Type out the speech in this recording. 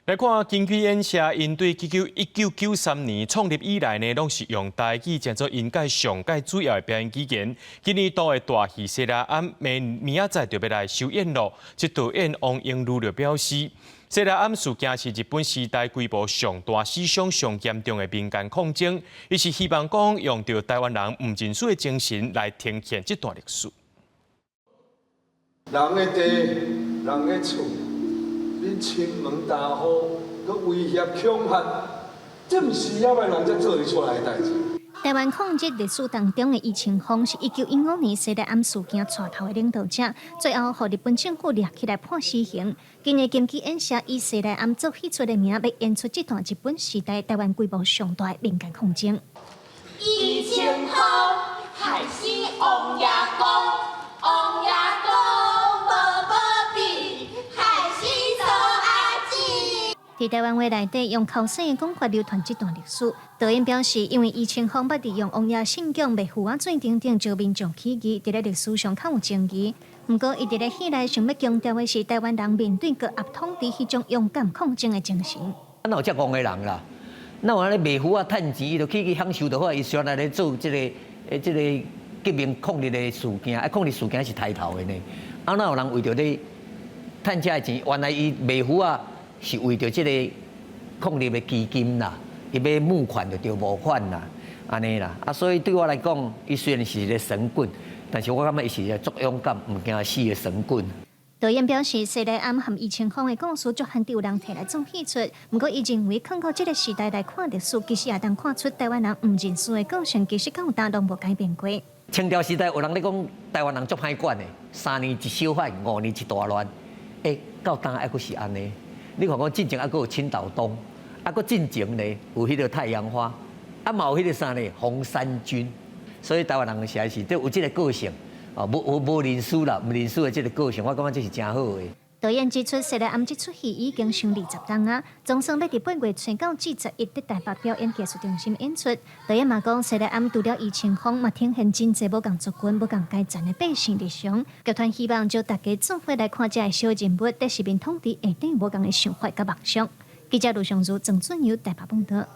来看京剧演社，因对1993年创立以来呢，拢是用台语当做因界上界主要的表演语言。今年度的大戏《西拉庵》明仔载就要来首演咯。这导演王英如就表示，《西拉庵》事件是日本时代规模上大、史上上严重的民间抗争，伊是希望讲用着台湾人唔认输的精神来呈现这段历史。人的地，人的厝。 恁亲门大户，佮威胁恐吓，这毋是了的人才做得出来的代志。台湾抗日历史当中的余清芳是1915年西拉庵事件带头的领导者，最后被日本政府抓起来判死刑。今年京剧演社以西拉庵做戏出的名，要演出这段日本时代台湾规模上大的民间抗争。余清芳害死王爷公，王爷公。 在台湾话内底，用口水的讲法流传这段历史。导演表示，因为余清芳捌利用王爷信仰、卖符啊、水等等招民众起义，伫咧历史上较有争议。不过，伊伫咧戏内想要强调的是台湾人面对高压统治迄种勇敢抗争的精神。哪有遮戆的人啦？哪有安尼卖符啊、趁钱，伊就去享受就好。伊虽然来做这个革命抗日的事件，抗日事件是抬头的呢。哪有人为着咧趁遮钱？原来伊卖符啊。 是为着这个抗日的基金啦，伊要募款就募款啦，安尼啦。所以对我来讲，伊虽然是一个神棍，但是我感觉伊是一个足勇敢、唔惊死的神棍。导演表示，西拉庵和余清芳的故事足罕有人摕来做戏出。不过，伊认为看到这个时代来看历史，其实也当看出台湾人唔认输的个性，其实到有当拢无改变过。清朝时代有人咧讲台湾人足歹管的，3年一小反，5年一大乱。到当还阁是安尼。 你看，我进前还阁有青岛东，还阁进前呢有迄个太阳花，嘛有迄个啥呢红三军，所以台湾人实在是都有这个个性，无认输啦，唔认输的这个个性，我感觉这是真好的。导演指出，西拉庵这出戏已经上20档啊，总算要伫8月初9至11在台北表演艺术中心演出。导演嘛讲，西拉庵除了余清芳，嘛呈现真侪无共族群、无共阶层的百姓日常。剧团希望叫大家做伙来看这个小人物，在实面统治下底无共的想法甲梦想。记者卢尚如、郑俊尧台北报道。